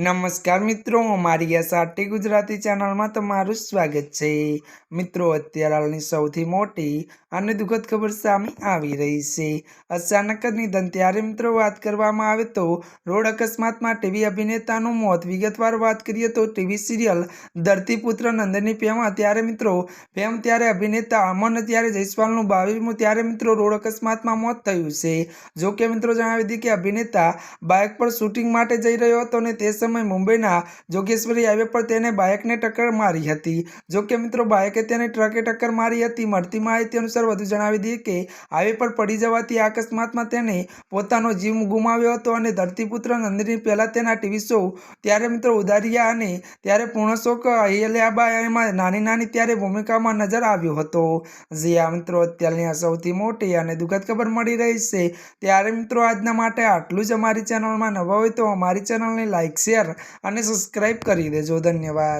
નમસ્કાર મિત્રો, અમારી આ સાટી ગુજરાતી ચેનલમાં તમારું સ્વાગત છે। મિત્રો, અત્યારે હાલની સૌથી મોટી અને દુઃખદ ખબર સામે આવી રહી છે। અચાનક જ નિધન। ત્યારે મિત્રો વાત કરવામાં આવે તો રોડ અકસ્માતમાં ટીવી અભિનેતાનું મોત। વિગતવાર વાત કરીએ તો ટીવી સિરિયલ ધરતીપુત્ર નંદની ફેમ ત્યારે મિત્રો ફેમ ત્યારે અભિનેતા અમન ત્યારે જયસ્વાલનું 22મું ત્યારે મિત્રો રોડ અકસ્માતમાં મોત થયું છે। જો કે મિત્રો જણાવી દઈએ કે અભિનેતા બાઇક પર શૂટિંગ માટે જઈ રહ્યો હતો અને તે સમય મુંબईના જોગેશ્વરી હાઈવે પર તેને બાઇકને ટક્કર મારી હતી। જો કે મિત્રો બાઇકે તેને ટ્રકે ટક્કર મારી હતી। મળતી માહિતી અનુસાર વધુ જણાવી દઈએ કે હાઈવે પર પડી જવાથી આ અકસ્માતમાં તેને પોતાનો જીવ ગુમાવ્યો હતો અને ધરતીપુત્ર નંદની પહેલા તેના ટીવી શો ત્યારે મિત્રો ઉદારિયા અને ત્યારે પૂર્ણ શોક અહિલ્યાબા એમાં નાની ત્યારે ભૂમિકામાં નજર આવ્યો હતો। જે આ મિત્રો અત્યારની આ સૌથી મોટી અને દુઃખદ ખબર મળી રહી છે। ત્યારે મિત્રો આજના માટે આટલું જ। અમારી ચેનલમાં નવા હોય તો અમારી ચેનલને લાઈક, શેર અને સબસ્ક્રાઇબ કરી દેજો। ધન્યવાદ।